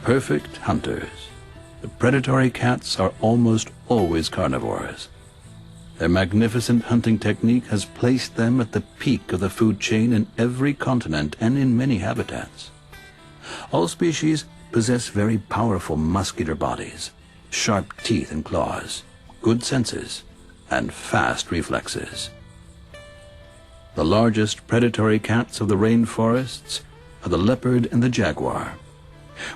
perfect hunters. The predatory cats are almost always carnivores. Their magnificent hunting technique has placed them at the peak of the food chain in every continent and in many habitats. All species possess very powerful muscular bodies, sharp teeth and claws, good senses, and fast reflexes. The largest predatory cats of the rainforests are the leopard and the jaguar.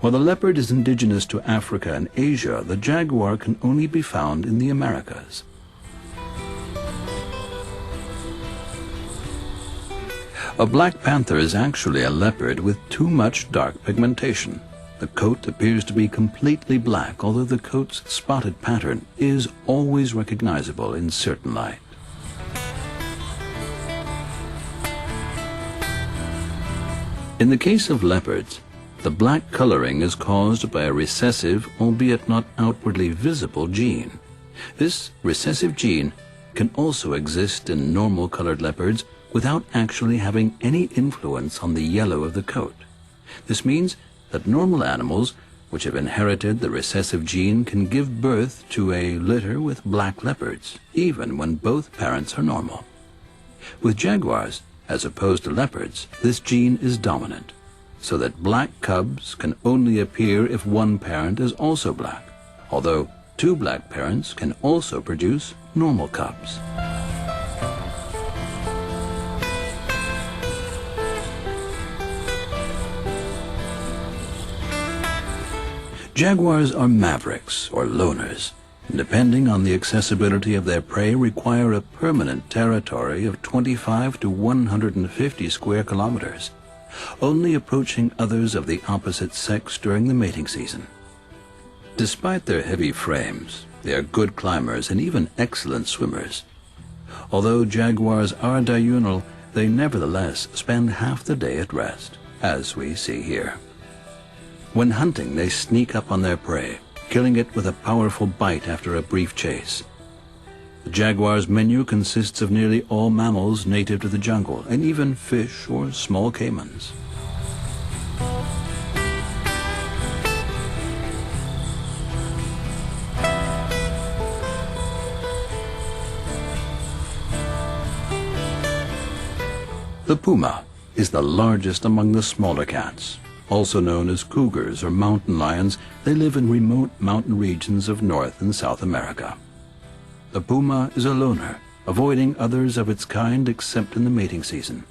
While the leopard is indigenous to Africa and Asia, the jaguar can only be found in the Americas. A black panther is actually a leopard with too much dark pigmentation. The coat appears to be completely black, although the coat's spotted pattern is always recognizable in certain light. In the case of leopards, the black coloring is caused by a recessive, albeit not outwardly visible, gene. This recessive gene can also exist in normal-colored leopards without actually having any influence on the yellow of the coat. This means that normal animals which have inherited the recessive gene can give birth to a litter with black leopards, even when both parents are normal. With jaguars, as opposed to leopards, this gene is dominant, so that black cubs can only appear if one parent is also black, although two black parents can also produce normal cubs. Jaguars are mavericks, or loners, and depending on the accessibility of their prey, require a permanent territory of 25 to 150 square kilometers, only approaching others of the opposite sex during the mating season. Despite their heavy frames, they are good climbers and even excellent swimmers. Although jaguars are diurnal, they nevertheless spend half the day at rest, as we see here. When hunting, they sneak up on their prey, killing it with a powerful bite after a brief chase. The jaguar's menu consists of nearly all mammals native to the jungle, and even fish or small caimans. The puma is the largest among the smaller cats. Also known as cougars or mountain lions, they live in remote mountain regions of North and South America. The puma is a loner, avoiding others of its kind except in the mating season.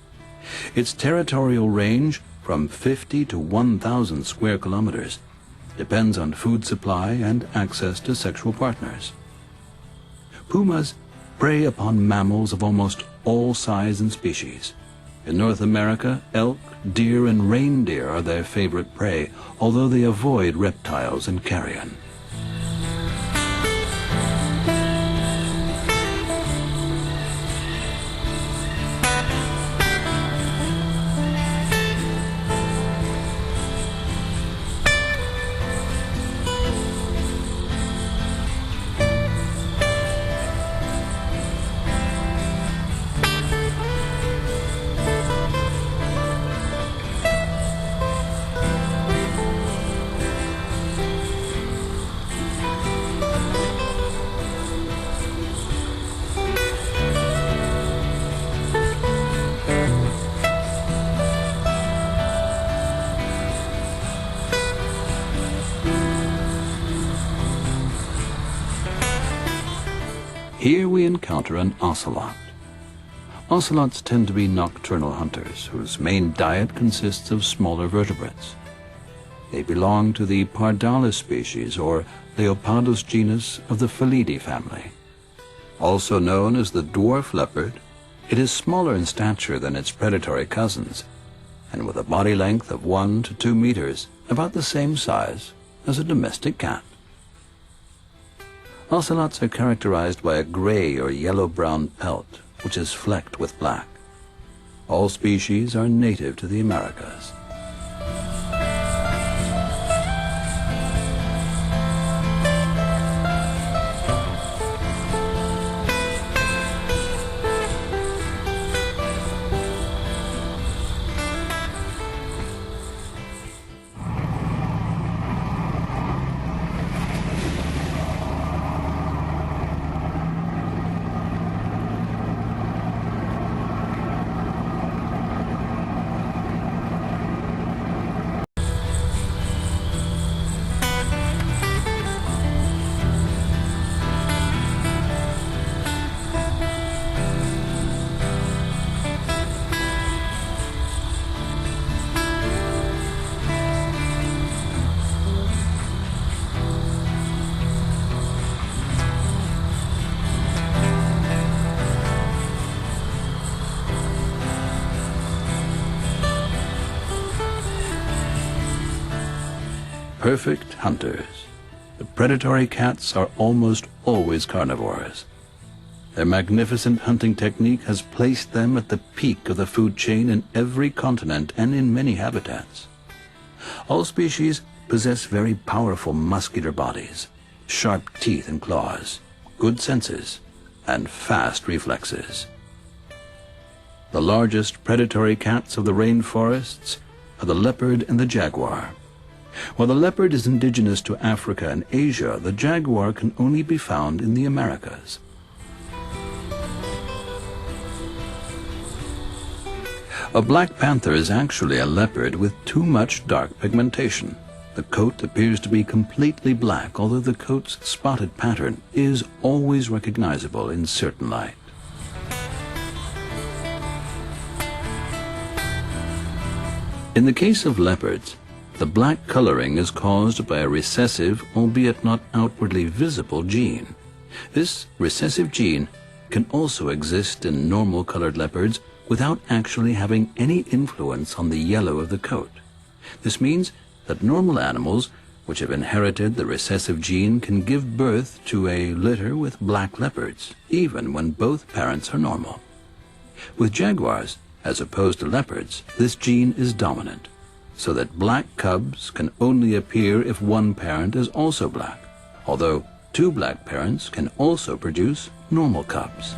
Its territorial range, from 50 to 1,000 square kilometers, depends on food supply and access to sexual partners. Pumas prey upon mammals of almost all size and species. In North America, elk, deer, and reindeer are their favorite prey, although they avoid reptiles and carrion. Here we encounter an ocelot. Ocelots tend to be nocturnal hunters, whose main diet consists of smaller vertebrates. They belong to the Pardalis species, or Leopardus genus, of the Felidae family. Also known as the dwarf leopard, it is smaller in stature than its predatory cousins, and with a body length of 1 to 2 meters, about the same size as a domestic cat. Ocelots are characterized by a gray or yellow-brown pelt, which is flecked with black. All species are native to the Americas. perfect hunters. The predatory cats are almost always carnivores. Their magnificent hunting technique has placed them at the peak of the food chain in every continent and in many habitats. All species possess very powerful muscular bodies, sharp teeth and claws, good senses, and fast reflexes. The largest predatory cats of the rainforests are the leopard and the jaguar. While the leopard is indigenous to Africa and Asia, the jaguar can only be found in the Americas. A black panther is actually a leopard with too much dark pigmentation. The coat appears to be completely black, although the coat's spotted pattern is always recognizable in certain light. In the case of leopards, the black coloring is caused by a recessive, albeit not outwardly visible, gene. This recessive gene can also exist in normal-colored leopards without actually having any influence on the yellow of the coat. This means that normal animals which have inherited the recessive gene can give birth to a litter with black leopards, even when both parents are normal. With jaguars, as opposed to leopards, this gene is dominant, so that black cubs can only appear if one parent is also black, although two black parents can also produce normal cubs.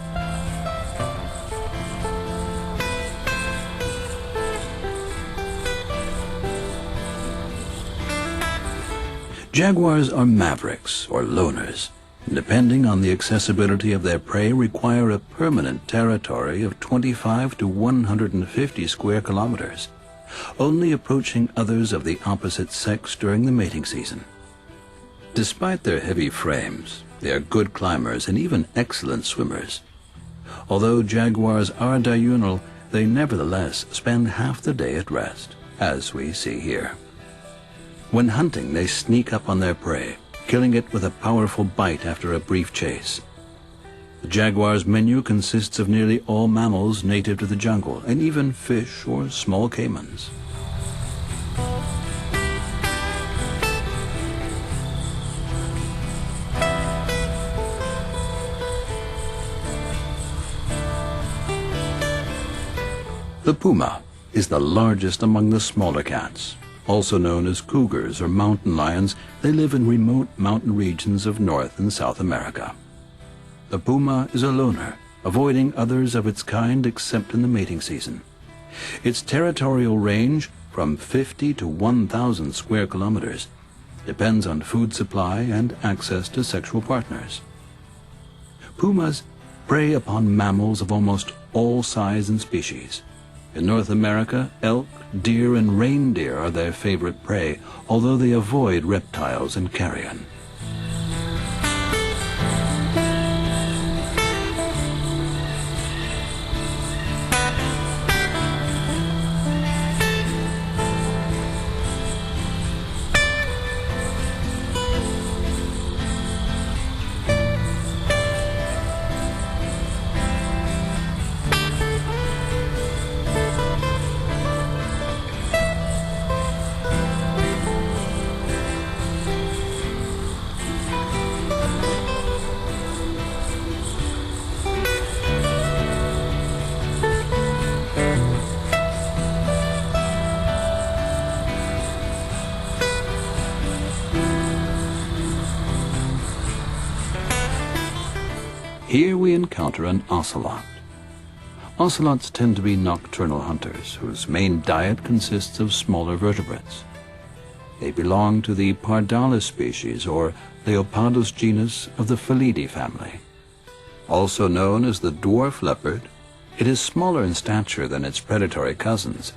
Jaguars are mavericks, or loners, and depending on the accessibility of their prey, require a permanent territory of 25 to 150 square kilometers, only approaching others of the opposite sex during the mating season. Despite their heavy frames, they are good climbers and even excellent swimmers. Although jaguars are diurnal, they nevertheless spend half the day at rest, as we see here. When hunting, they sneak up on their prey, killing it with a powerful bite after a brief chase. The jaguar's menu consists of nearly all mammals native to the jungle, and even fish or small caimans. The puma is the largest among the smaller cats. Also known as cougars or mountain lions, they live in remote mountain regions of North and South America. The puma is a loner, avoiding others of its kind except in the mating season. Its territorial range, from 50 to 1,000 square kilometers, depends on food supply and access to sexual partners. Pumas prey upon mammals of almost all size and species. In North America, elk, deer, and reindeer are their favorite prey, although they avoid reptiles and carrion. Here we encounter an ocelot. Ocelots tend to be nocturnal hunters, whose main diet consists of smaller vertebrates. They belong to the Pardalis species, or Leopardus genus of the Felidae family. Also known as the dwarf leopard, it is smaller in stature than its predatory cousins,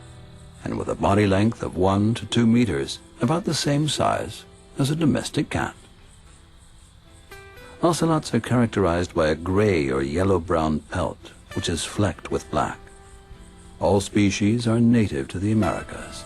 and with a body length of 1 to 2 meters, about the same size as a domestic cat. Ocelots are characterized by a gray or yellow-brown pelt, which is flecked with black. All species are native to the Americas.